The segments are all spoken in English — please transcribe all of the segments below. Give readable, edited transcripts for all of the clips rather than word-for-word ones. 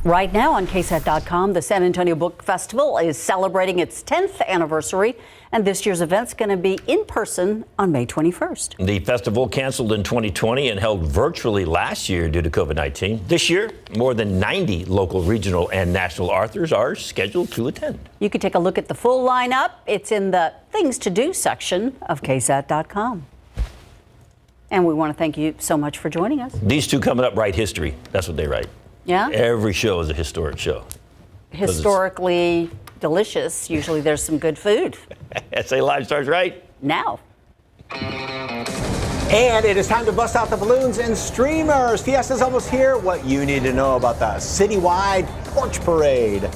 Right now on KSAT.com, the San Antonio Book Festival is celebrating its 10th anniversary, and this year's event's going to be in person on May 21st. The festival canceled in 2020 and held virtually last year due to COVID-19. This year, more than 90 local, regional, and national authors are scheduled to attend. You can take a look at the full lineup. It's in the Things to Do section of KSAT.com. And we want to thank you so much for joining us. These two coming up write history. That's what they write. Yeah? Every show is a historic show. Historically delicious. Usually there's some good food. SA Live starts right now. And it is time to bust out the balloons and streamers. Fiesta's almost here. What you need to know about the citywide porch parade.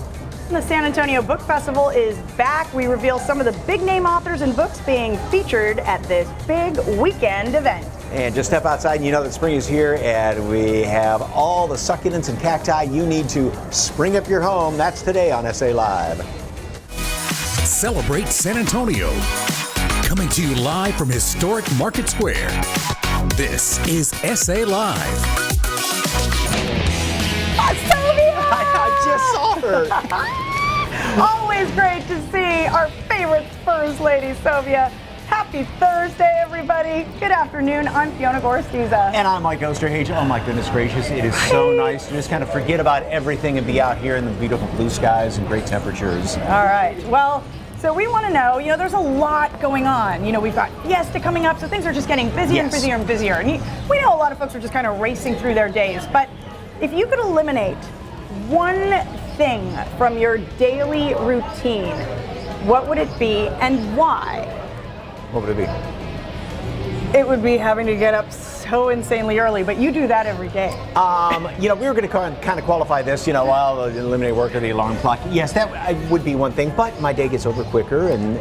The San Antonio Book Festival is back. We reveal some of the big name authors and books being featured at this big weekend event. And just step outside and you know that spring is here, and we have all the succulents and cacti you need to spring up your home. That's today on SA Live. Celebrate San Antonio. Coming to you live from historic Market Square. This is SA Live. I just saw her. Always great to see our favorite First Lady, Sylvia. Happy Thursday, everybody. Good afternoon. I'm Fiona Gorostiza. And I'm Mike Osterhage. Oh my goodness gracious, it is so nice to just kind of forget about everything and be out here in the beautiful blue skies and great temperatures. All right. Well, so we want to know, there's a lot going on. We've got Fiesta coming up, so things are just getting busier and busier and busier. And we know a lot of folks are just kind of racing through their days. But if you could eliminate one thing from your daily routine, what would it be and why? What would it be? It would be having to get up so insanely early, but you do that every day. We were going to kind of qualify this, well, eliminate work or the alarm clock. Yes, that would be one thing, but my day gets over quicker, and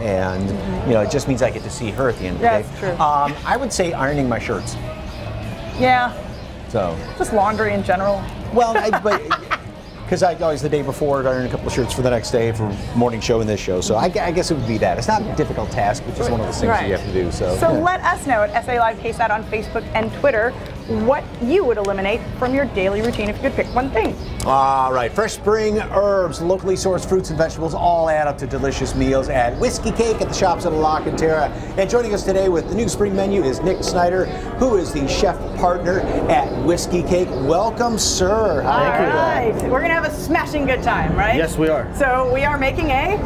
it just means I get to see her at the end of the day. That's true. I would say ironing my shirts. Yeah. So. Just laundry in general. Well, because I always the day before I'd iron a couple of shirts for the next day for morning show and this show. So I guess it would be that. It's not a difficult task, but just one of those things that you have to do. So let us know at SA Live KSAT on Facebook and Twitter what you would eliminate from your daily routine if you could pick one thing. All right, fresh spring herbs, locally sourced fruits and vegetables all add up to delicious meals at Whiskey Cake at the shops at La Cantera. And joining us today with the new spring menu is Nick Snyder, who is the chef partner at Whiskey Cake. Welcome, sir. All right, we're gonna have a smashing good time, right? Yes, we are. So we are making a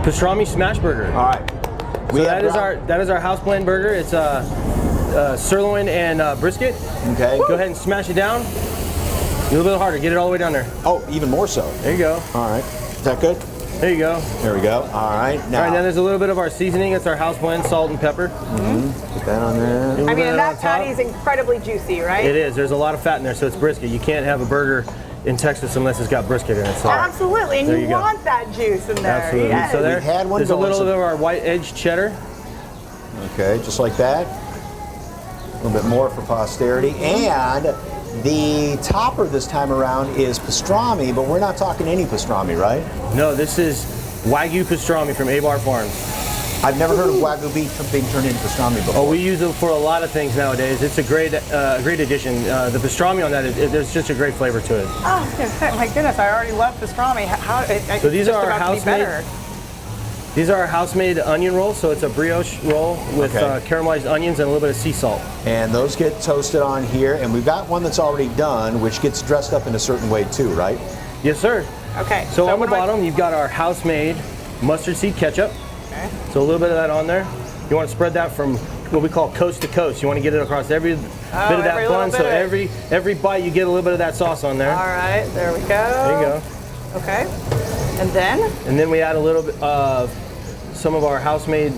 pastrami smash burger. All right. So that is our house blend burger. It's sirloin and brisket. Okay. Go ahead and smash it down. A little bit harder. Get it all the way down there. Oh, even more so. There you go. All right. Is that good? There you go. There we go. All right. Now. All right. Now there's a little bit of our seasoning. It's our house blend, salt and pepper. Put that on there. I mean, and that patty is incredibly juicy, right? It is. There's a lot of fat in there, so it's brisket. You can't have a burger in Texas unless it's got brisket in it. So absolutely, and you want that juice in there. Absolutely. Yes. So there's a little bit of our white edge cheddar. Okay, just like that. A little bit more for posterity. And the topper this time around is pastrami, but we're not talking any pastrami, right? No, this is Wagyu pastrami from Abar Farms. I've never heard of Wagyu beef being turned into pastrami before. Oh, we use it for a lot of things nowadays. It's a great addition. The pastrami on that, there's just a great flavor to it. Oh, my goodness, I already love pastrami. So these are our house-made. These are our house-made onion rolls, so it's a brioche roll with caramelized onions and a little bit of sea salt. And those get toasted on here, and we've got one that's already done, which gets dressed up in a certain way too, right? Yes, sir. Okay. So on the bottom, you've got our house-made mustard seed ketchup. Okay. So a little bit of that on there. You want to spread that from what we call coast to coast. You want to get it across every bit of that bun, so every bite you get a little bit of that sauce on there. All right, there we go. There you go. Okay. And then? And then we add a little bit of some of our house-made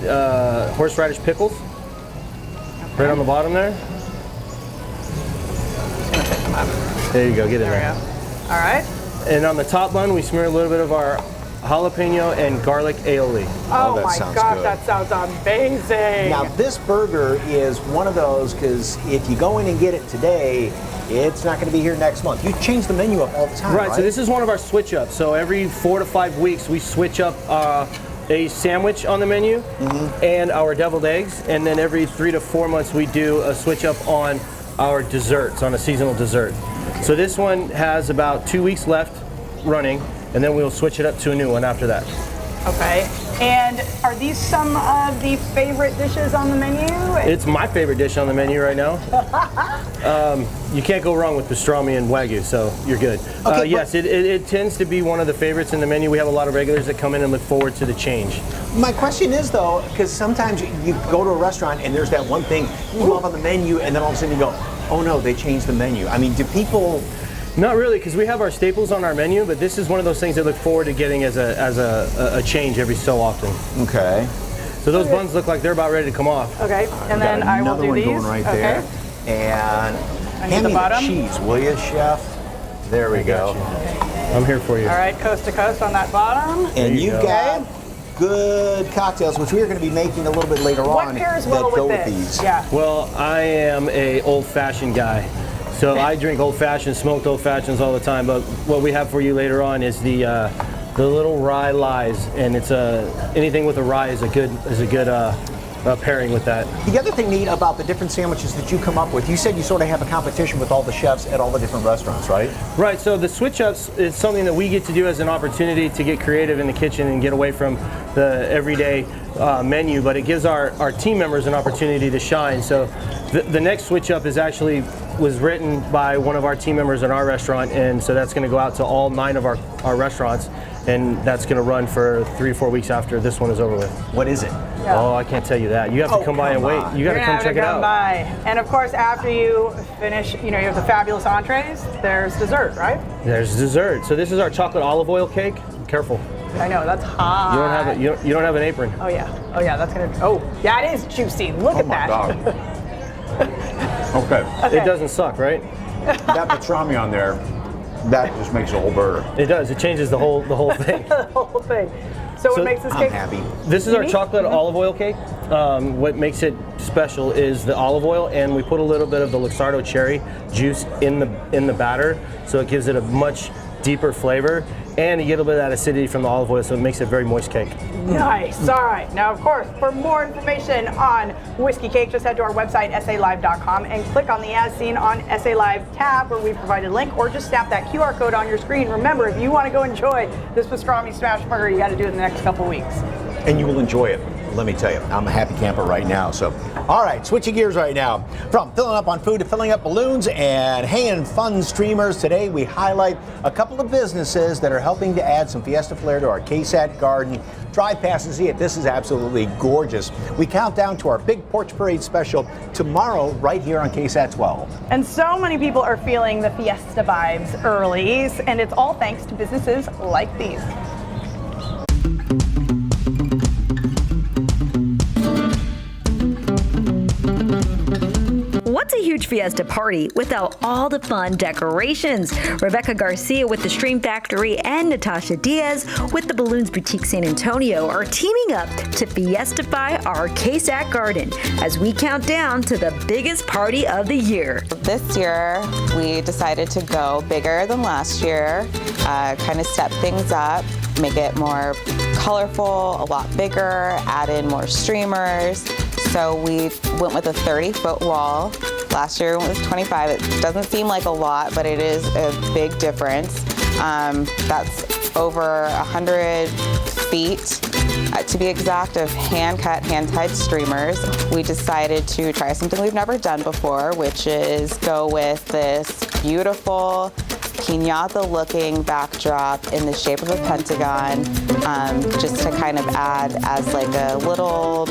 horseradish pickles. Okay. Right on the bottom there. There you go, get in there. All right. And on the top bun, we smear a little bit of our jalapeno and garlic aioli. Oh my gosh, that sounds amazing. Now this burger is one of those, because if you go in and get it today, it's not going to be here next month. You change the menu up all the time, right? So this is one of our switch ups. So every 4 to 5 weeks, we switch up a sandwich on the menu and our deviled eggs. And then every 3 to 4 months, we do a switch up on our desserts, on a seasonal dessert. So this one has about 2 weeks left running, and then we'll switch it up to a new one after that. Okay. And are these some of the favorite dishes on the menu? It's my favorite dish on the menu right now. You can't go wrong with pastrami and Wagyu, so you're good. Okay, yes, it tends to be one of the favorites in the menu. We have a lot of regulars that come in and look forward to the change. My question is though, because sometimes you go to a restaurant and there's that one thing you love on the menu, and then all of a sudden you go, oh no, they changed the menu. I mean, do people? Not really, because we have our staples on our menu, but this is one of those things they look forward to getting as a change every so often. Okay. So those buns look like they're about ready to come off. Okay, and then I will Another do one these. going right there. And I need hand the me bottom. the cheese, will you, chef? There we go. I'm here for you. All right, coast to coast on that bottom. And you you've go. got good cocktails, which we are going to be making a little bit later What on. pairs well that go with with this? these. Yeah. Well, I am a old-fashioned guy. So I drink old-fashioned, smoked old-fashions all the time, but what we have for you later on is the little rye lies, and it's anything with a rye is a good pairing with that. The other thing neat about the different sandwiches that you come up with, you said you sort of have a competition with all the chefs at all the different restaurants, right? Right, so the switch-ups is something that we get to do as an opportunity to get creative in the kitchen and get away from the everyday menu, but it gives our team members an opportunity to shine. So the next switch-up was written by one of our team members in our restaurant, and so that's going to go out to all 9 of our restaurants, and that's going to run for 3 or 4 weeks after this one is over with. What is it? Yeah. Oh, I can't tell you that. You have to come by and wait. You got to come check it out. By. And of course, after you finish, you have the fabulous entrees, there's dessert, right? There's dessert. So this is our chocolate olive oil cake. Be careful. I know, that's hot. You don't have it. You don't have an apron. Oh yeah, that's gonna, yeah, it is juicy. Look at that. Okay. It doesn't suck, right? That pastrami on there, that just makes the whole burger. It does. It changes the whole thing. The whole thing. So what makes this I'm cake? happy. This is our Unique? chocolate olive oil cake. What makes it special is the olive oil, and we put a little bit of the Luxardo cherry juice in the batter, so it gives it a much deeper flavor, and you get a little bit of that acidity from the olive oil, so it makes it a very moist cake. Nice. All right. Now, of course, for more information on Whiskey Cake, just head to our website, salive.com, and click on the As Seen on SA Live tab, where we provided a link, or just snap that QR code on your screen. Remember, if you want to go enjoy this pastrami smash burger, you got to do it in the next couple weeks. And you will enjoy it. Let me tell you, I'm a happy camper right now. So, all right, switching gears right now. From filling up on food to filling up balloons and hanging fun streamers, today we highlight a couple of businesses that are helping to add some Fiesta flair to our KSAT garden. Drive past and see it. This is absolutely gorgeous. We count down to our big porch parade special tomorrow right here on KSAT 12. And so many people are feeling the Fiesta vibes early, and it's all thanks to businesses like these. What's a huge Fiesta party without all the fun decorations? Rebecca Garcia with the Stream Factory and Natasha Diaz with the Balloons Boutique San Antonio are teaming up to fiestify our KSAT garden as we count down to the biggest party of the year. This year, we decided to go bigger than last year, kind of step things up, make it more colorful, a lot bigger, add in more streamers. So we went with a 30-foot wall. Last year we went with 25. It doesn't seem like a lot, but it is a big difference. That's over 100 feet, to be exact, of hand-cut, hand-tied streamers. We decided to try something we've never done before, which is go with this beautiful piñata-looking backdrop in the shape of a pentagon, just to kind of add as like a little,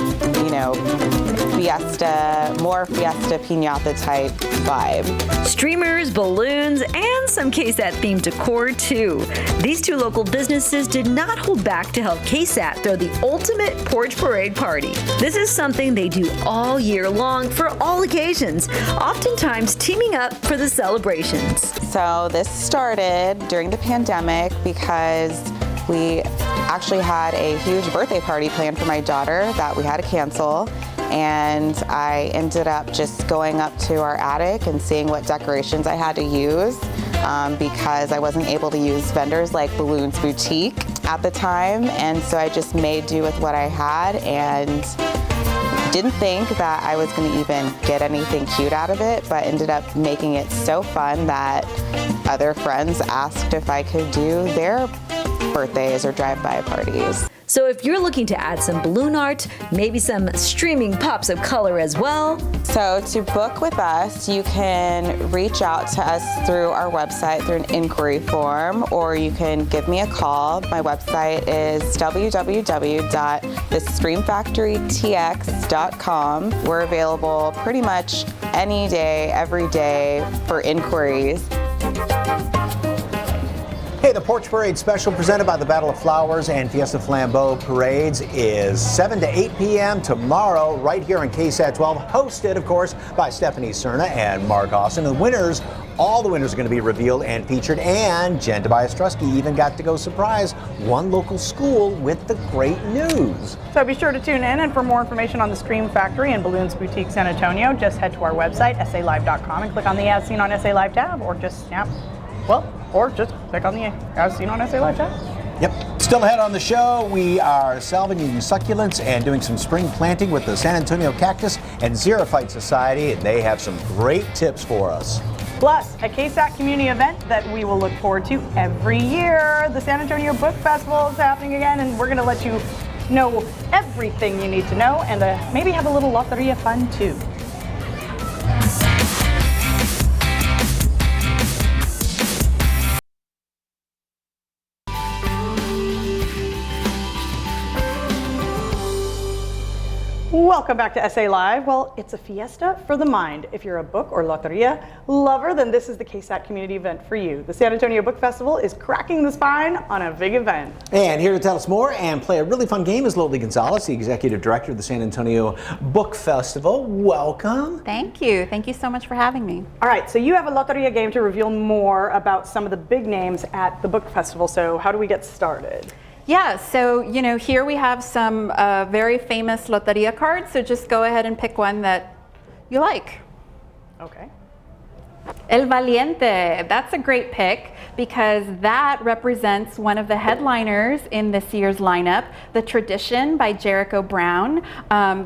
more fiesta piñata type vibe. Streamers, balloons, and some KSAT themed decor too. These two local businesses did not hold back to help KSAT throw the ultimate porch parade party. This is something they do all year long for all occasions, oftentimes teaming up for the celebrations. So this started during the pandemic because we actually had a huge birthday party planned for my daughter that we had to cancel. And I ended up just going up to our attic and seeing what decorations I had to use because I wasn't able to use vendors like Balloons Boutique at the time. And so I just made do with what I had and Didn't think that I was going to even get anything cute out of it, but ended up making it so fun that other friends asked if I could do their birthdays or drive-by parties. So if you're looking to add some balloon art, maybe some streaming pops of color as well. So to book with us, you can reach out to us through our website through an inquiry form, or you can give me a call. My website is www.thestreamfactorytx.com. We're available pretty much any day, every day for inquiries. Hey, the Porch Parade special presented by the Battle of Flowers and Fiesta Flambeau Parades is 7 to 8 p.m. tomorrow right here on KSAT 12, hosted, of course, by Stephanie Cerna and Mark Austin. All the winners are going to be revealed and featured, and Jen Tobias-Trusky even got to go surprise one local school with the great news. So be sure to tune in, and for more information on the Stream Factory and Balloons Boutique San Antonio, just head to our website, SALive.com, and click on the As Seen on SA Live tab, or just click on the As Seen on SA Live tab. Yep. Still ahead on the show, we are salvaging succulents and doing some spring planting with the San Antonio Cactus and Xerophyte Society, and they have some great tips for us. Plus, a KSAT community event that we will look forward to every year. The San Antonio Book Festival is happening again, and we're going to let you know everything you need to know, and maybe have a little loteria fun too. Welcome back to SA Live. Well, it's a fiesta for the mind. If you're a book or loteria lover, then this is the KSAT community event for you. The San Antonio Book Festival is cracking the spine on a big event. And here to tell us more and play a really fun game is Loli Gonzalez, the executive director of the San Antonio Book Festival. Welcome. Thank you. Thank you so much for having me. All right, so you have a loteria game to reveal more about some of the big names at the book festival. So how do we get started? Yeah, so here we have some very famous loteria cards. So just go ahead and pick one that you like. Okay. El Valiente, that's a great pick because that represents one of the headliners in this year's lineup, The Tradition by Jericho Brown.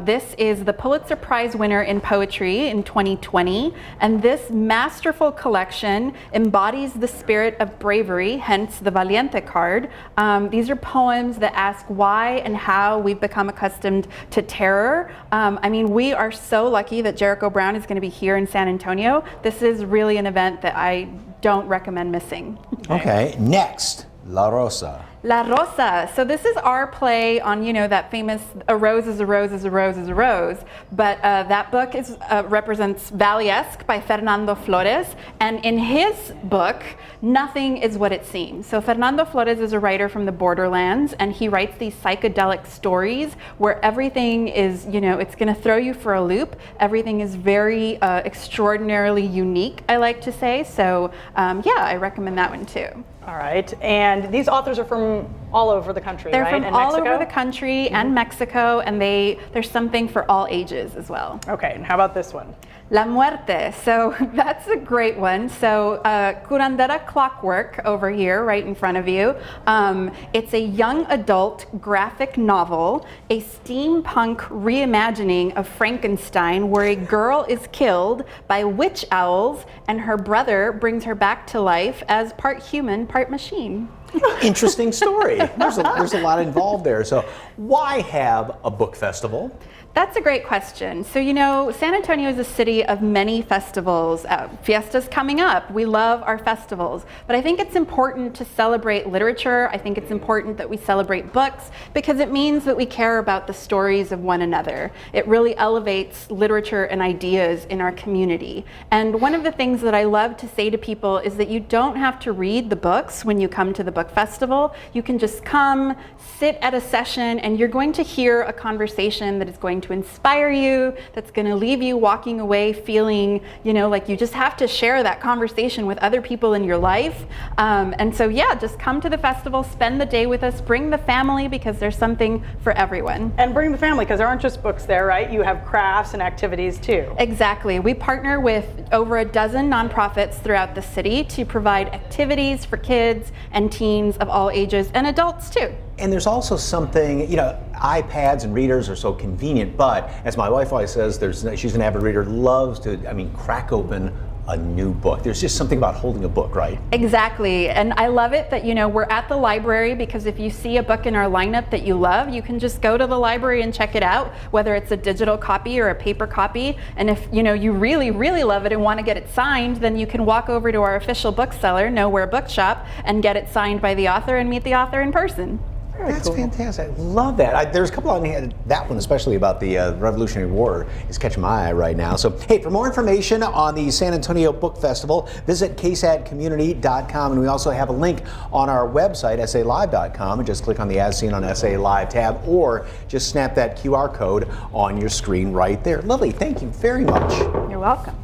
This is the Pulitzer Prize winner in poetry in 2020, and this masterful collection embodies the spirit of bravery, hence the Valiente card. These are poems that ask why and how we've become accustomed to terror. We are so lucky that Jericho Brown is going to be here in San Antonio. This is really an event that I don't recommend missing. Okay, next, La Rosa. La Rosa. So this is our play on, that famous "A rose is a rose is a rose is a rose," but that book represents Valley-esque by Fernando Flores, and in his book, nothing is what it seems. So Fernando Flores is a writer from the borderlands, and he writes these psychedelic stories where everything is, it's going to throw you for a loop. Everything is very extraordinarily unique, I like to say. So I recommend that one too. All right, and these authors are from all over the country, They're right? from and all Mexico? over the country and Mexico, and there's something for all ages as well. Okay, and how about this one? La Muerte, so that's a great one. So Curandera Clockwork over here, right in front of you. It's a young adult graphic novel, a steampunk reimagining of Frankenstein, where a girl is killed by witch owls and her brother brings her back to life as part human, part machine. Interesting story. There's a lot involved there. So why have a book festival? That's a great question. So, San Antonio is a city of many festivals. Fiesta's coming up. We love our festivals. But I think it's important to celebrate literature. I think it's important that we celebrate books because it means that we care about the stories of one another. It really elevates literature and ideas in our community. And one of the things that I love to say to people is that you don't have to read the books when you come to the book festival. You can just come, sit at a session, and you're going to hear a conversation that is going to inspire you, that's going to leave you walking away feeling, like you just have to share that conversation with other people in your life. And so, just come to the festival, spend the day with us, bring the family because there's something for everyone. And bring the family because there aren't just books there, right? You have crafts and activities too. Exactly. We partner with over a dozen nonprofits throughout the city to provide activities for kids and teens of all ages and adults too. And there's also something, iPads and readers are so convenient, but as my wife always says, she's an avid reader, loves to, crack open a new book. There's just something about holding a book, right? Exactly. And I love it that, we're at the library, because if you see a book in our lineup that you love, you can just go to the library and check it out, whether it's a digital copy or a paper copy. And if, you really, really love it and want to get it signed, then you can walk over to our official bookseller, Nowhere Bookshop, and get it signed by the author and meet the author in person. That's fantastic. I love that. There's a couple on here. That one, especially about the Revolutionary War, is catching my eye right now. So, hey, for more information on the San Antonio Book Festival, visit ksatcommunity.com. And we also have a link on our website, salive.com. And just click on the As Seen on SA Live tab, or just snap that QR code on your screen right there. Lovely. Thank you very much. You're welcome.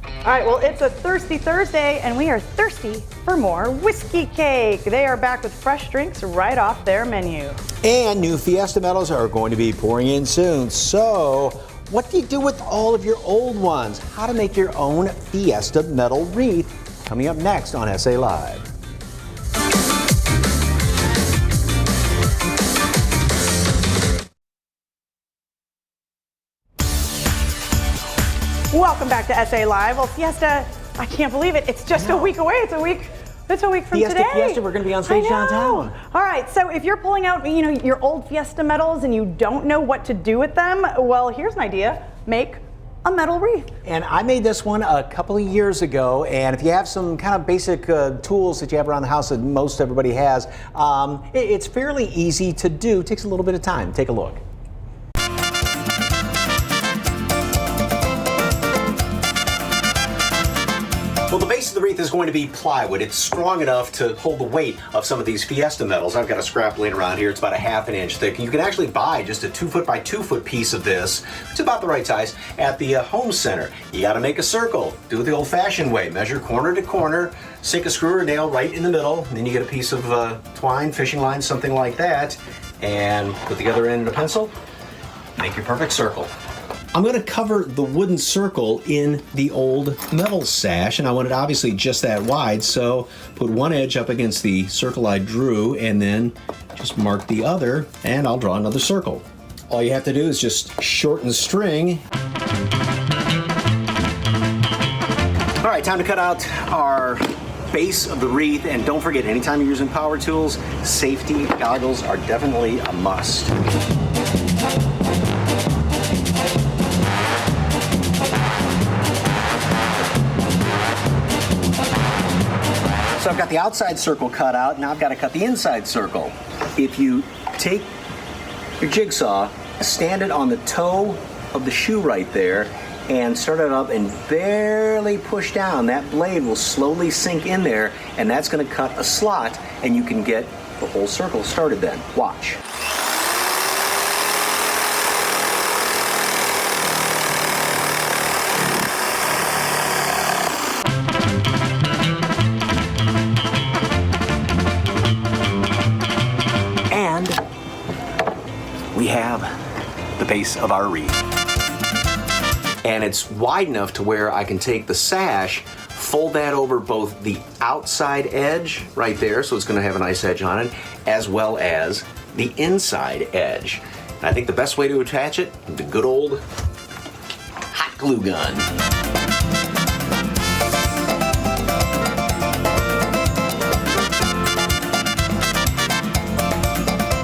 All right, well, it's a Thirsty Thursday, and we are thirsty for more Whiskey Cake. They are back with fresh drinks right off their menu. And new Fiesta medals are going to be pouring in soon. So, what do you do with all of your old ones? How to make your own Fiesta medal wreath? Coming up next on SA Live. Welcome back to SA Live. Well, Fiesta, I can't believe it. It's just a week away. It's a week from today. Fiesta, we're going to be on stage downtown. All right, so if you're pulling out, your old Fiesta medals and you don't know what to do with them, well, here's an idea. Make a medal wreath. And I made this one a couple of years ago, and if you have some kind of basic tools that you have around the house that most everybody has, it's fairly easy to do. It takes a little bit of time. Take a look. Well, the base of the wreath is going to be plywood. It's strong enough to hold the weight of some of these Fiesta medals. I've got a scrap laying around here. It's about a ½ an inch thick. You can actually buy just a 2-foot by 2-foot piece of this. It's about the right size at the home center. You got to make a circle. Do it the old-fashioned way. Measure corner to corner. Sink a screw or nail right in the middle. And then you get a piece of twine, fishing line, something like that. And put the other end in a pencil. Make your perfect circle. I'm going to cover the wooden circle in the old metal sash, and I want it obviously just that wide, so put one edge up against the circle I drew, and then just mark the other, and I'll draw another circle. All you have to do is just shorten the string. All right, time to cut out our base of the wreath, and don't forget, anytime you're using power tools, safety goggles are definitely a must. So I've got the outside circle cut out, now I've got to cut the inside circle. If you take your jigsaw, stand it on the toe of the shoe right there, and start it up and barely push down, that blade will slowly sink in there, and that's going to cut a slot, and you can get the whole circle started then. Watch. We have the base of our wreath. And it's wide enough to where I can take the sash, fold that over both the outside edge right there, so it's going to have a nice edge on it, as well as the inside edge. And I think the best way to attach it, the good old hot glue gun.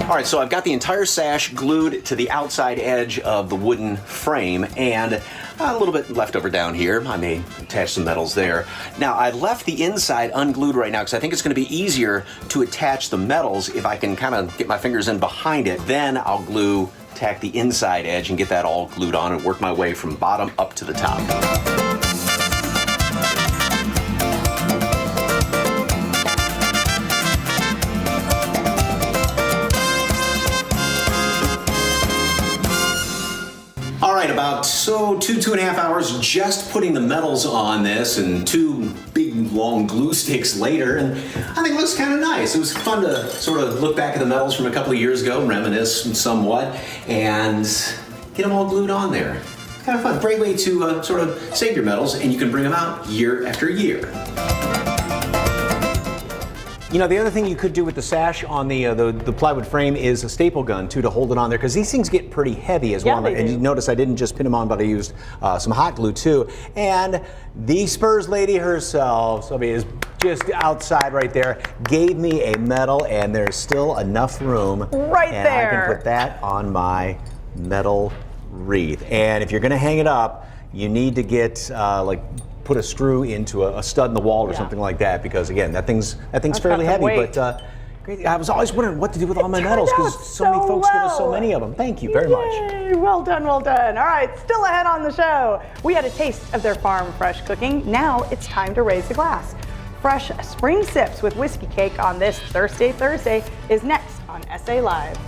All right, so I've got the entire sash glued to the outside edge of the wooden frame, and a little bit left over down here. I may attach some metals there. Now, I left the inside unglued right now because I think it's going to be easier to attach the metals if I can kind of get my fingers in behind it. Then I'll tack the inside edge and get that all glued on and work my way from bottom up to the top. All right, about 2.5 hours just putting the metals on this, and 2 big long glue sticks later, and I think it looks kind of nice. It was fun to sort of look back at the metals from a couple of years ago, reminisce somewhat, and get them all glued on there. Kind of fun. Great way to sort of save your metals, and you can bring them out year after year. You know, the other thing you could do with the sash on the plywood frame is a staple gun too to hold it on there, because these things get pretty heavy as well. And you notice I didn't just pin them on, but I used some hot glue too. And the Spurs lady herself, somebody is just outside right there, gave me a medal, and there's still enough room right and there. I can put that on my metal wreath. And if you're going to hang it up, you need to get put a screw into a stud in the wall or something like that, because again, that thing's fairly heavy. But great. I was always wondering what to do with all my medals, because so many folks give us so many of them. Thank you very much. Well done, well done. All right, still ahead on the show. We had a taste of their farm fresh cooking. Now it's time to raise the glass. Fresh spring sips with whiskey cake on this Thursday is next on SA Live.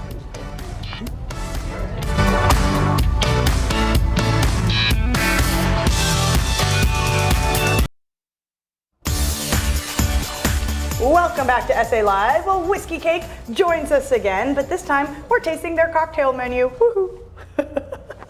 Welcome back to SA Live. Well, Whiskey Cake joins us again, but this time we're tasting their cocktail menu. Woohoo!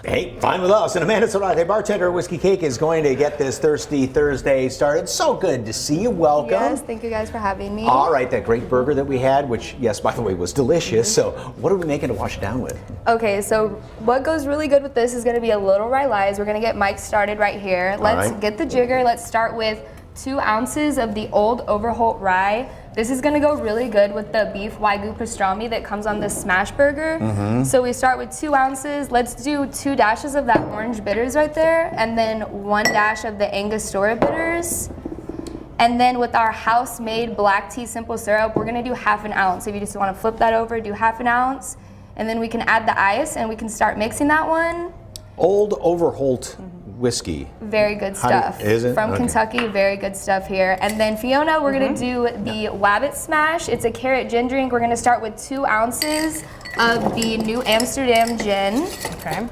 Hey, fine with us. And Amanda Sorate, bartender at Whiskey Cake, is going to get this Thirsty Thursday started. So good to see you. Welcome. Yes, thank you guys for having me. All right, that great burger that we had, which, yes, by the way, was delicious. So what are we making to wash it down with? Okay, so what goes really good with this is going to be a little rye lies. We're going to get Mike started right here. Let's get the jigger. Let's start with 2 ounces of the Old Overholt rye. This is gonna go really good with the beef Wagyu pastrami that comes on the smash burger. So we start with 2 ounces. Let's do 2 dashes of that orange bitters right there, and then 1 dash of the Angostura bitters. And then with our house-made black tea simple syrup, we're gonna do 1/2 ounce. If you just wanna flip that over, do 1/2 ounce. And then we can add the ice and we can start mixing that one. Old Overholt whiskey. Very good stuff. Is it? From Kentucky, very good stuff here. And then Fiona, we're gonna do the Wabbit Smash. It's a carrot gin drink. We're gonna start with 2 ounces of the New Amsterdam gin. Okay,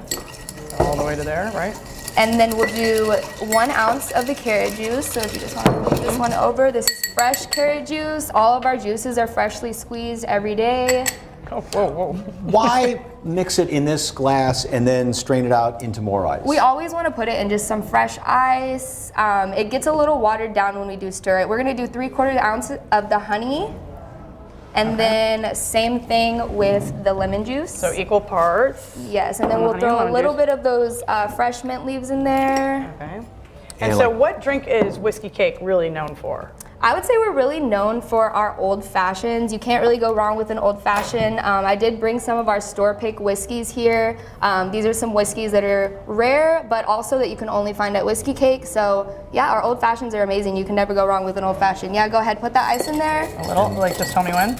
all the way to there, right? And then we'll do 1 ounce of the carrot juice. So if you just wanna move this one over, this is fresh carrot juice. All of our juices are freshly squeezed every day. Oh, whoa. Why mix it in this glass and then strain it out into more ice? We always want to put it in just some fresh ice. It gets a little watered down when we do stir it. We're going to do 3/4 ounce of the honey. And then same thing with the lemon juice. So equal parts. Yes, and then we'll throw a little bit of those fresh mint leaves in there. Okay. And so what drink is Whiskey Cake really known for? I would say we're really known for our old fashions. You can't really go wrong with an old fashioned. I did bring some of our store pick whiskeys here. These are some whiskeys that are rare, but also that you can only find at Whiskey Cake. So yeah, our old fashions are amazing. You can never go wrong with an old fashioned. Yeah, go ahead, put that ice in there. A little, like just tell me when.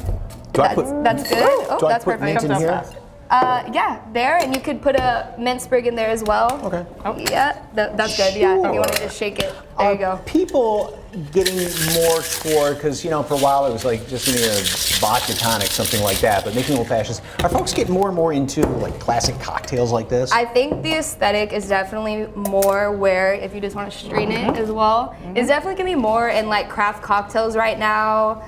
That's good. Oh, that's put perfect. mint in here? Yeah, there, and you could put a mint sprig in there as well. Okay. Oh. Yeah, that's good. Yeah, if you want to just shake it, there you go. People getting more toward, because you know, for a while it was like just giving a vodka tonic, something like that, but making old fashions. Are folks getting more and more into like classic cocktails like this? I think the aesthetic is definitely more where, if you just want to strain it as well, it's definitely gonna be more in like craft cocktails right now.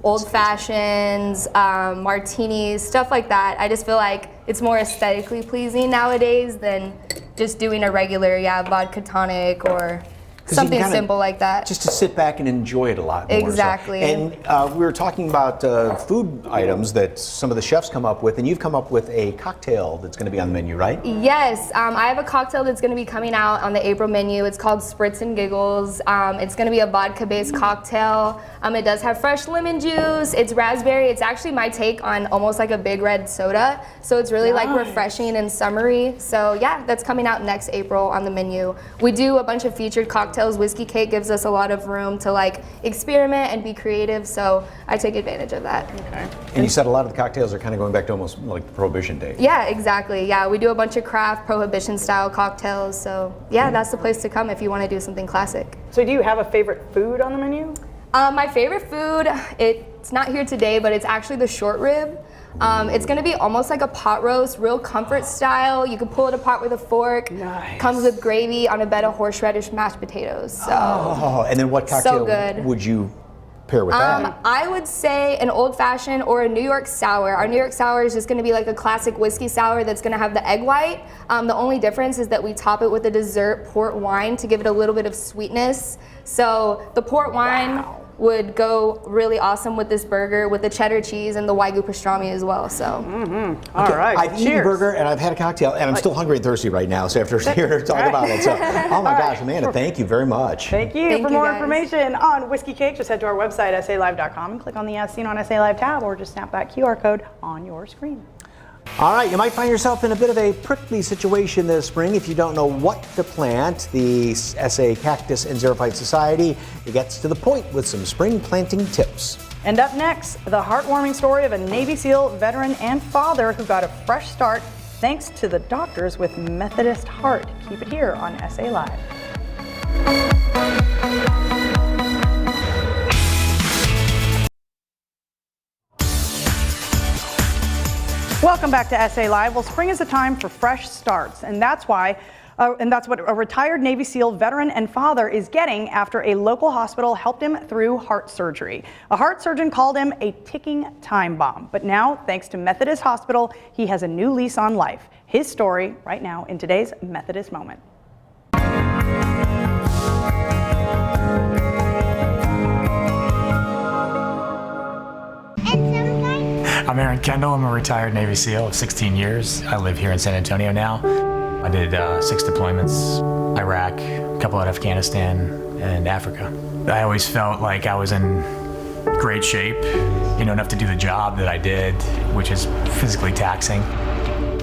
Old fashions, martinis, stuff like that. I just feel like it's more aesthetically pleasing nowadays than just doing a regular, vodka tonic or something simple like that. Just to sit back and enjoy it a lot more. Exactly. So. And we were talking about food items that some of the chefs come up with, and you've come up with a cocktail that's going to be on the menu, right? Yes, I have a cocktail that's going to be coming out on the April menu. It's called Spritz and Giggles. It's going to be a vodka-based cocktail. It does have fresh lemon juice. It's raspberry. It's actually my take on almost like a big red soda. So it's really like refreshing and summery. So yeah, that's coming out next April on the menu. We do a bunch of featured cocktails. Whiskey Cake gives us a lot of room to like experiment and be creative. So I take advantage of that. Okay. And you said a lot of the cocktails are kind of going back to almost like Prohibition days. Yeah, exactly. Yeah, we do a bunch of craft Prohibition style cocktails. So yeah, that's the place to come if you want to do something classic. So do you have a favorite food on the menu? My favorite food, it's not here today, but it's actually the short rib. It's gonna be almost like a pot roast, real comfort style. You can pull it apart with a fork. Nice. Comes with gravy on a bed of horseradish mashed potatoes. So, and then what cocktail good. would you pair with that? I would say an old fashioned or a New York sour. Our New York sour is just gonna be like a classic whiskey sour that's gonna have the egg white. The only difference is that we top it with a dessert port wine to give it a little bit of sweetness. So the port wine, would go really awesome with this burger with the cheddar cheese and the Wagyu pastrami as well. So. All right. I've eaten a cheers. burger and I've had a cocktail, and I'm still hungry and thirsty right now. So after hearing her talk about it, so oh my gosh, Amanda, thank you very much. Thank you. Thank For you, more guys. information on Whiskey Cake, just head to our website, salive.com, and click on the As Seen on SA Live tab, or just snap that QR code on your screen. All right, you might find yourself in a bit of a prickly situation this spring if you don't know what to plant. The SA Cactus and Xerophyte Society gets to the point with some spring planting tips. And up next, the heartwarming story of a Navy SEAL veteran and father who got a fresh start thanks to the doctors with Methodist Heart. Keep it here on SA Live. Welcome back to SA Live. Well, spring is a time for fresh starts, and that's what a retired Navy SEAL veteran and father is getting after a local hospital helped him through heart surgery. A heart surgeon called him a ticking time bomb, but now, thanks to Methodist Hospital, he has a new lease on life. His story right now in today's Methodist Moment. I'm Aaron Kendall. I'm a retired Navy SEAL of 16 years. I live here in San Antonio now. I did 6 deployments, Iraq, a couple at Afghanistan, and Africa. I always felt like I was in great shape, enough to do the job that I did, which is physically taxing.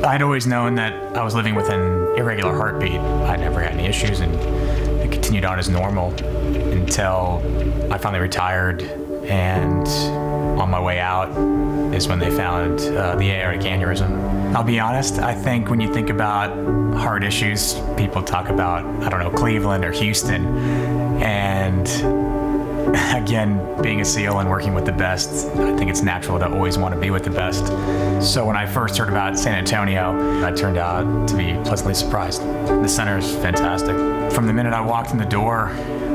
I'd always known that I was living with an irregular heartbeat. I'd never had any issues, and it continued on as normal until I finally retired, and on my way out is when they found the aortic aneurysm. I'll be honest, I think when you think about heart issues, people talk about, Cleveland or Houston. And again, being a SEAL and working with the best, I think it's natural to always want to be with the best. So when I first heard about San Antonio, I turned out to be pleasantly surprised. The center is fantastic. From the minute I walked in the door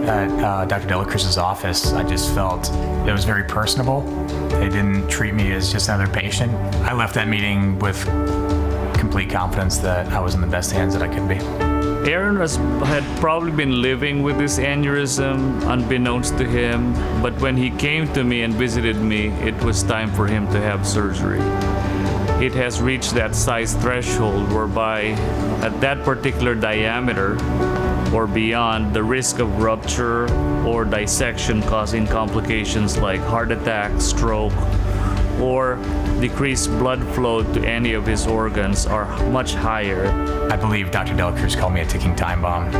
at Dr. Delacruz's office, I just felt it was very personable. They didn't treat me as just another patient. I left that meeting with complete confidence that I was in the best hands that I could be. Aaron had probably been living with this aneurysm unbeknownst to him, but when he came to me and visited me, it was time for him to have surgery. It has reached that size threshold whereby at that particular diameter or beyond, the risk of rupture or dissection causing complications like heart attack, stroke, or decreased blood flow to any of his organs are much higher. I believe Dr. Delacruz called me a ticking time bomb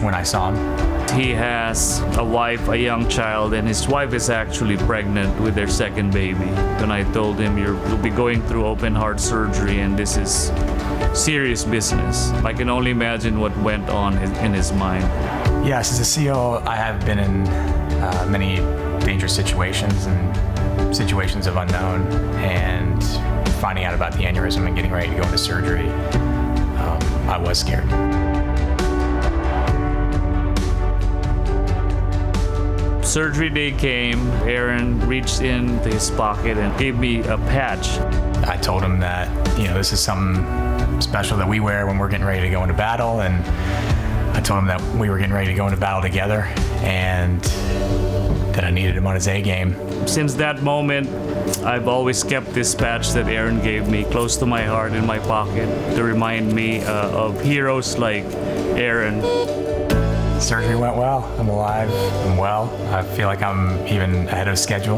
when I saw him. He has a wife, a young child, and his wife is actually pregnant with their second baby. And I told him, you'll be going through open heart surgery, and this is serious business. I can only imagine what went on in his mind. Yes, as a SEAL, I have been in many dangerous situations and situations of unknown, and finding out about the aneurysm and getting ready to go into surgery, I was scared. Surgery day came. Aaron reached into his pocket and gave me a patch. I told him that, this is something special that we wear when we're getting ready to go into battle, and I told him that we were getting ready to go into battle together and that I needed him on his A game. Since that moment, I've always kept this patch that Aaron gave me close to my heart in my pocket to remind me of heroes like Aaron. Surgery went well. I'm alive. I'm well. I feel like I'm even ahead of schedule.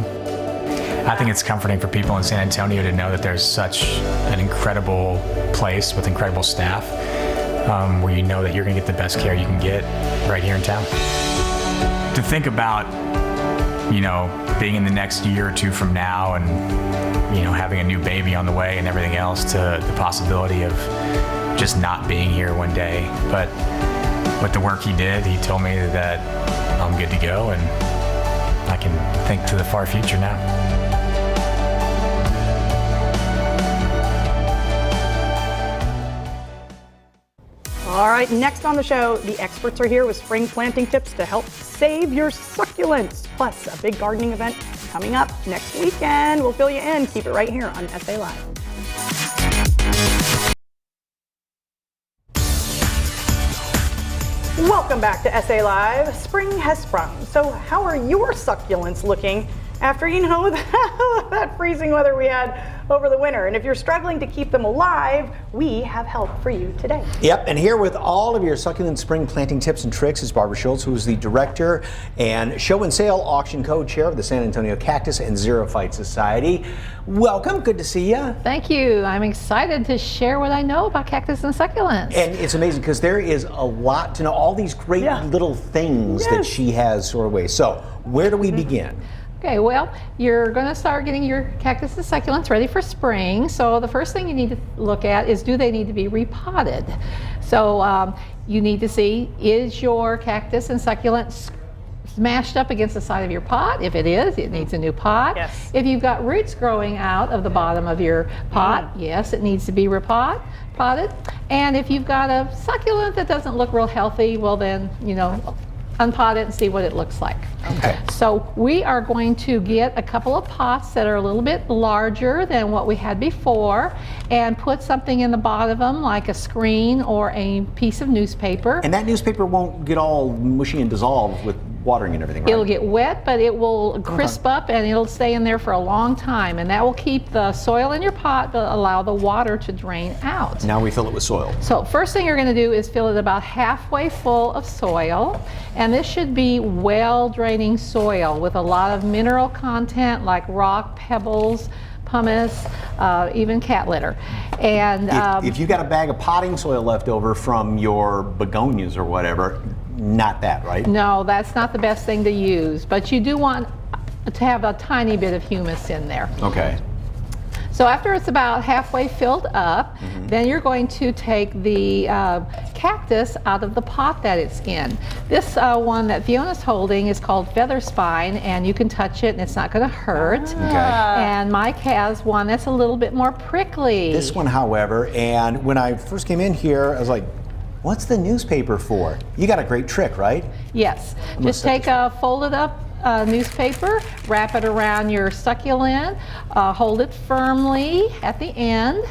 I think it's comforting for people in San Antonio to know that there's such an incredible place with incredible staff where you know that you're going to get the best care you can get right here in town. To think about, being in the next year or two from now and, having a new baby on the way and everything else, to the possibility of just not being here one day. But with the work he did, he told me that I'm good to go and I can think to the far future now. All right, next on the show, the experts are here with spring planting tips to help save your succulents. Plus, a big gardening event coming up next weekend. We'll fill you in. Keep it right here on SA Live. Welcome back to SA Live. Spring has sprung. So how are your succulents looking after, that freezing weather we had over the winter? And if you're struggling to keep them alive, we have help for you today. Yep, and here with all of your succulent spring planting tips and tricks is Barbara Schultz, who is the director and show and sale auction co-chair of the San Antonio Cactus and Xerophyte Society. Welcome, good to see you. Thank you. I'm excited to share what I know about cactus and succulents. And it's amazing because there is a lot to know, all these great little things that she has stored away. So where do we begin? Okay, well, you're going to start getting your cactus and succulents ready for spring. So the first thing you need to look at is, do they need to be repotted? So you need to see, is your cactus and succulent smashed up against the side of your pot? If it is, it needs a new pot. Yes. If you've got roots growing out of the bottom of your pot, yes, it needs to be potted. And if you've got a succulent that doesn't look real healthy, well then, unpot it and see what it looks like. Okay. So we are going to get a couple of pots that are a little bit larger than what we had before and put something in the bottom of them, like a screen or a piece of newspaper. And that newspaper won't get all mushy and dissolve with watering and everything, right? It'll get wet, but it will crisp up and it'll stay in there for a long time, and that will keep the soil in your pot but allow the water to drain out. Now we fill it with soil. So first thing you're going to do is fill it about halfway full of soil, and this should be well draining soil with a lot of mineral content like rock, pebbles, pumice, even cat litter. And if you got a bag of potting soil left over from your begonias or whatever, not that, right? No, that's not the best thing to use, but you do want to have a tiny bit of humus in there. Okay. So after it's about halfway filled up, then you're going to take the cactus out of the pot that it's in. This one that Fiona's holding is called feather spine, and you can touch it and it's not going to hurt. Okay. And Mike has one that's a little bit more prickly. This one, however, and when I first came in here, I was like, what's the newspaper for? You got a great trick, right? Yes. Just take a folded up newspaper, wrap it around your succulent, hold it firmly at the end.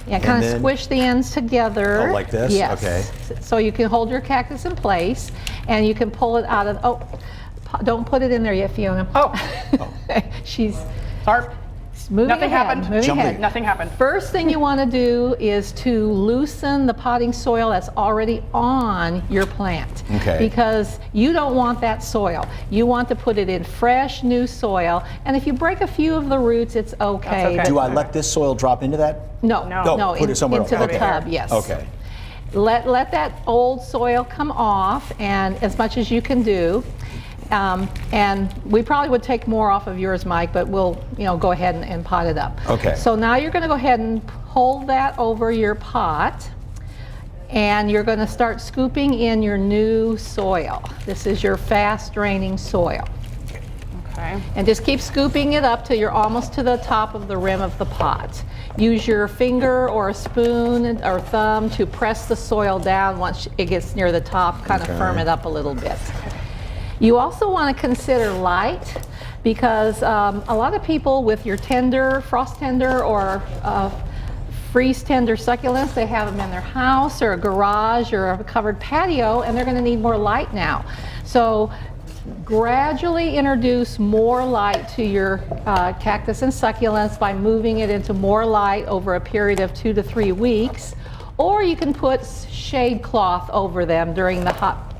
Yeah, kind of squish the ends together. Oh, like this? Yes. Okay. So you can hold your cactus in place, and you can pull it out of, don't put it in there yet, Fiona. She's moving Nothing ahead, happened. moving ahead. Nothing happened. First thing you want to do is to loosen the potting soil that's already on your plant. Okay. Because you don't want that soil. You want to put it in fresh, new soil. And if you break a few of the roots, it's okay. Do I let this soil drop into that? No, put it somewhere into else. the tub, yes. Okay. Let that old soil come off, and as much as you can do. And we probably would take more off of yours, Mike, but we'll go ahead and pot it up. Okay. So now you're going to go ahead and hold that over your pot, and you're going to start scooping in your new soil. This is your fast draining soil. Okay. And just keep scooping it up till you're almost to the top of the rim of the pot. Use your finger or a spoon or thumb to press the soil down once it gets near the top, kind of firm it up a little bit. You also want to consider light, because a lot of people with your frost tender or freeze tender succulents, they have them in their house or a garage or a covered patio, and they're going to need more light now. So gradually introduce more light to your cactus and succulents by moving it into more light over a period of 2 to 3 weeks, or you can put shade cloth over them during the hot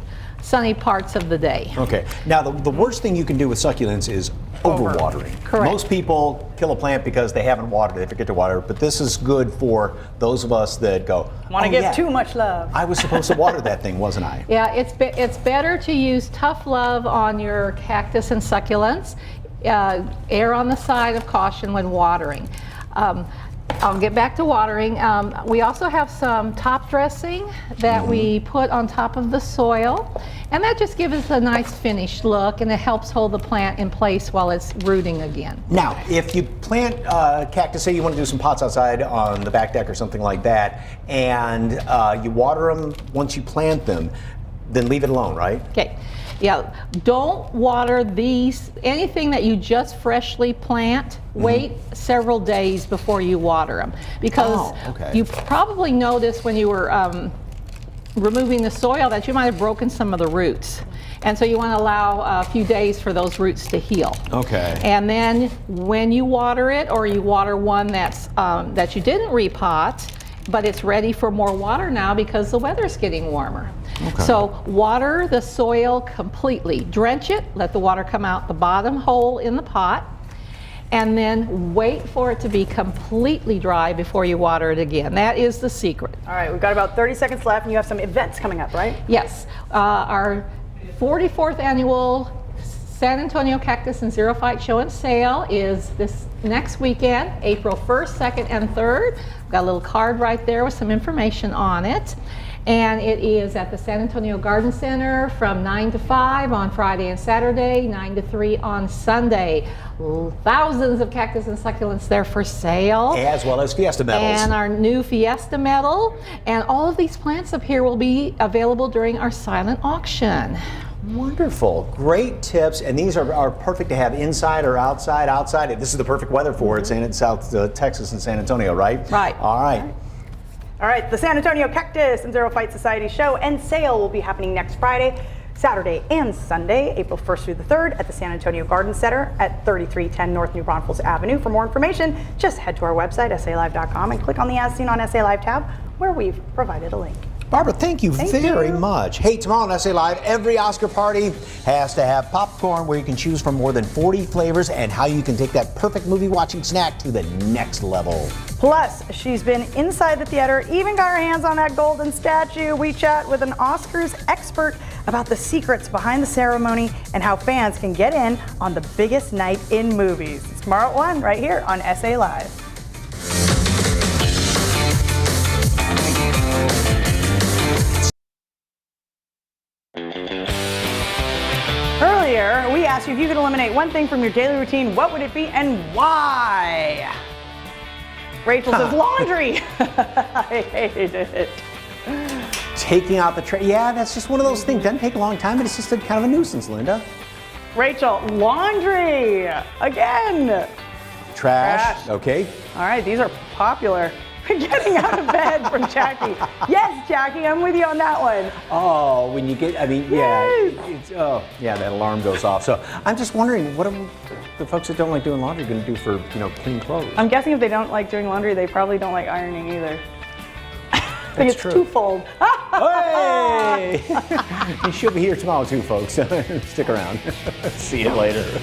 sunny parts of the day. Okay. Now, the worst thing you can do with succulents is overwatering. Correct. Most people kill a plant because they haven't watered it, they forget to water it, but this is good for those of us that go, Want to give too much love. I was supposed to water that thing, wasn't I? Yeah, it's better to use tough love on your cactus and succulents. Err on the side of caution when watering. I'll get back to watering. We also have some top dressing that we put on top of the soil, and that just gives us a nice finished look, and it helps hold the plant in place while it's rooting again. Now, if you plant cactus, say you want to do some pots outside on the back deck or something like that, and you water them once you plant them, then leave it alone, right? Okay. Yeah, don't water anything that you just freshly plant. Wait several days before you water them, because you probably noticed when you were removing the soil that you might have broken some of the roots. And so you want to allow a few days for those roots to heal. Okay. And then when you water it, or you water one that's that you didn't repot, but it's ready for more water now because the weather's getting warmer. Okay. So water the soil completely. Drench it, let the water come out the bottom hole in the pot, and then wait for it to be completely dry before you water it again. That is the secret. All right, we've got about 30 seconds left, and you have some events coming up, right? Yes. Our 44th annual San Antonio Cactus and Xerophyte Show and Sale is this next weekend, April 1st, 2nd, and 3rd. I've got a little card right there with some information on it. And it is at the San Antonio Garden Center from 9 to 5 on Friday and Saturday, 9 to 3 on Sunday. Thousands of cactus and succulents there for sale. As well as Fiesta medals. And our new Fiesta medal. And all of these plants up here will be available during our silent auction. Wonderful. Great tips. And these are perfect to have inside or outside. Outside, this is the perfect weather for it. In South Texas and San Antonio, right? Right. All right. All right, the San Antonio Cactus and Xerophyte Society Show and Sale will be happening next Friday, Saturday, and Sunday, April 1st through the 3rd at the San Antonio Garden Center at 3310 North New Braunfels Avenue. For more information, just head to our website, SALive.com, and click on the As Seen on SA Live tab, where we've provided a link. Barbara, thank you very much. Hey, tomorrow on SA Live, every Oscar party has to have popcorn where you can choose from more than 40 flavors and how you can take that perfect movie watching snack to the next level. Plus, she's been inside the theater, even got her hands on that golden statue. We chat with an Oscars expert about the secrets behind the ceremony and how fans can get in on the biggest night in movies. It's tomorrow at 1 right here on SA Live. Earlier, we asked you if you could eliminate one thing from your daily routine, what would it be and why? Rachel says laundry. I hated it. Taking out the trash. Yeah, that's just one of those things. Doesn't take a long time, but it's just kind of a nuisance, Linda. Rachel, laundry. Again. Trash. Okay. All right, these are popular. Getting out of bed from Jackie. Yes, Jackie, I'm with you on that one. Oh, when you get, Yes. that alarm goes off. So I'm just wondering, what are the folks that don't like doing laundry going to do for, clean clothes? I'm guessing if they don't like doing laundry, they probably don't like ironing either. I think it's true. twofold. Hey! She'll be here tomorrow too, folks. Stick around. See you later.